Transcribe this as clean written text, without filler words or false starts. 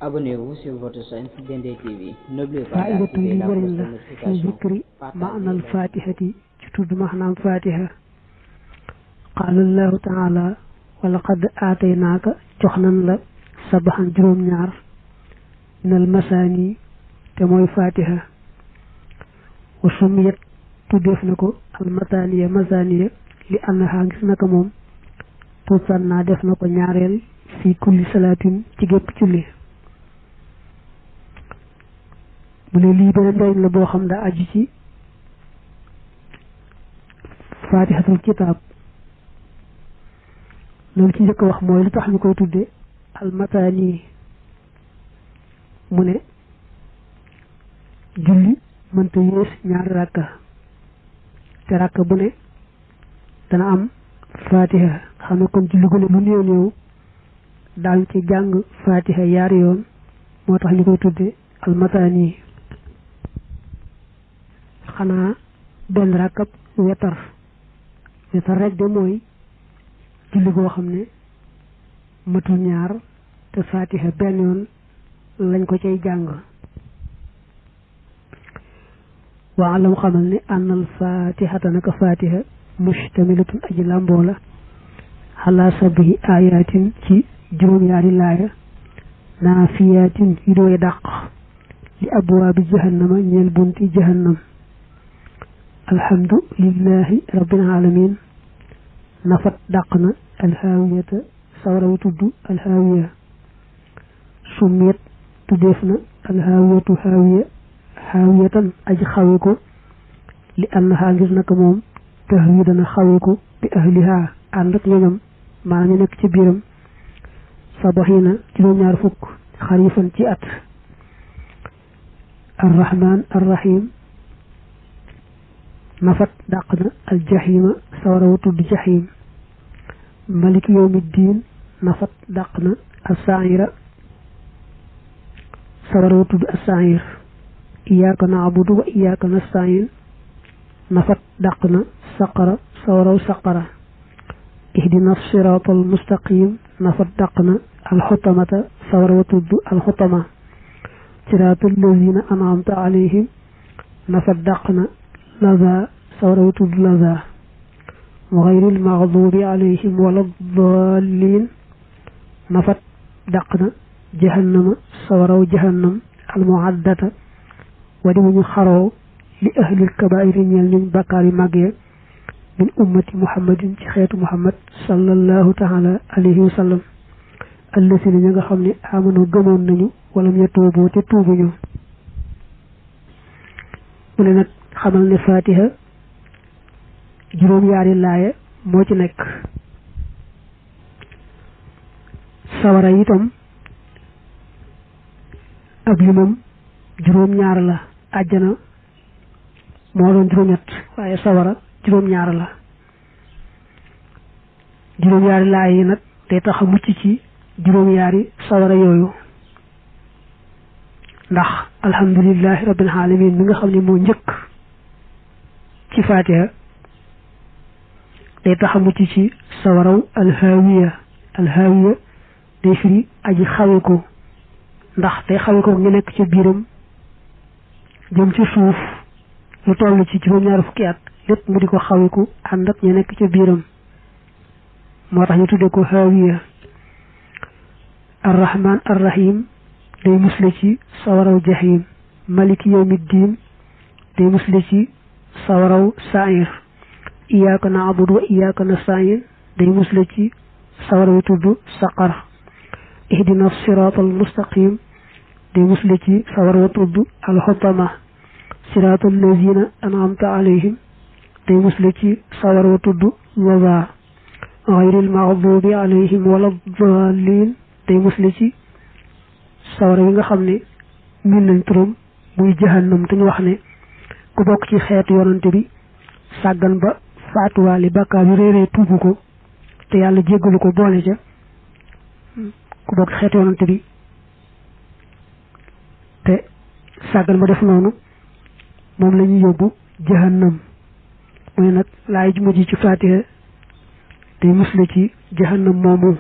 Abonnez-vous sur votre chaîne Dendé TV. N'oubliez pas d'activer la cloche de notification. ذكر معنى الفاتحة تود معنى الفاتحة. قال الله تعالى ولقد آتيناك جخنا لا سبحا جروم ñaar من المساني تموي فاتحة وسميت تدف نكو المثانية مسانية لأنها نك موم توسنا def nako ñaarel fi kulli salatin ci gep julli mu ne lii beneen njëriñ la boo xam daa aju ci faatihatul kitaab loolu ci njëkk wax mooy lu tax ñu koy tudde almataani mu ne julli mënta yées ñaari rakka te rakka bu ne dana am faatiha xam ne comme julli gu ne lu néew néew daal ci jàng faatiha yaari yoon moo tax ñu koy tudde almataani xanaa benn rakkab wetar rek de mooy julli goo xam ne matul ñaar te fatiha benn yoon lañ ko cay jàng waa alam xamal ne ànnal fatihata naka fatiha mushtamilatun aji làmboo la xalaa sabihi ayatin ci juróom-yaari laaya naafiyatin yu dooy dàq li abwaabi jahannama ñeel bunti jahannam alhamdu lillahi rabbil alamin nafat dàqna alhaawiyata sawaraw tudd alhaawiya summiyat tuddeef na alhaawiyatu haawiya haawiyatan aji xawe ko li annaha ngir naka moom tahwi dana xawe ko bi ahliha ànd ak ñoñam maanaam ñu nekk ci biiram sabaxina juróom-ñaar fukk xarifan ci at arrahman arrahim nafat dàq na aljahima sawaraw tudd jahim malik yawmiddin nafat dàq na assaira sawaraw tudd assair iyyaka na'budu wa iyyaka nasta'in nafat dàq na saqara sawaraw saqara ihdina siratal mustaqim nafat dàq na alxutamata sawaraw tudd alxutama siratal lazina an'amta alayhim nafat dàq na laza sawaraw tudd laza gayril maxdubi alayhim wala dallin nafat dàq na jahannama sawaraw jahannam almuaddata wadi mu ñu xaroo li ahlil kabairi ñeel ñuñ bakkaar yu màgg ya min ummati muhammadin ci xeetu muhammad sallallahu taala alayhi wa sallam allasina ña nga xam ne amano gëmoon nañu wala ñu tuuboo te tuubuñu mu ne nag xamal ne fatiha juróom-yaari laaya moo ci nekk sawara itam ab limam juróom-ñaar la àjjana moo doon juróom-ñett waaye sawara juróom-ñaar la juróom-yaari laaya yi nag day tax a mucc ci juróom-yaari sawara yooyu ndax alhamdulillahi rabbil alamin mi nga xam ne moo njëkk ci fatiha day tax a mucc ci sawaraw alhaawiya day firi aji xawe ko ndax day xawe ko ñu nekk ci biiram jëm ci suuf lu toll ci juróom-ñaari fukki at lépp mu di ko xawe ko ànd ak ñu nekk ci biiram moo tax ñu tudde ko haawiya arrahman arrahim day musle ci sawaraw jahim maliki yawmiddin day musle ci sawaraw sa'ir iyyaka na'budu wa iyyaka nasta'in day musle ci sawaraw tudd saqar ihdina siratal mustaqim day musle ci sawaraw tudd alxutama siratal lazina an'amta alayhim day musle ci sawaraw tudd laza gayril maxdubi alayhim wala dallin day musle ci sawara yi nga xam ne min nañ turam muy jahannam te ñu wax ne ku bokk ci xeetu yonante bi sàggan ba faatuwaali bàkkaar yu réeree tuubu ko te yàlla jéggalu ko boole ca ku bokk ci xeetu yonante bi te sàggan ba def noonu moom la ñuy yóbbu jahannam mooy nag laay ju mujj ci faatiha day musle ci jahannam moomu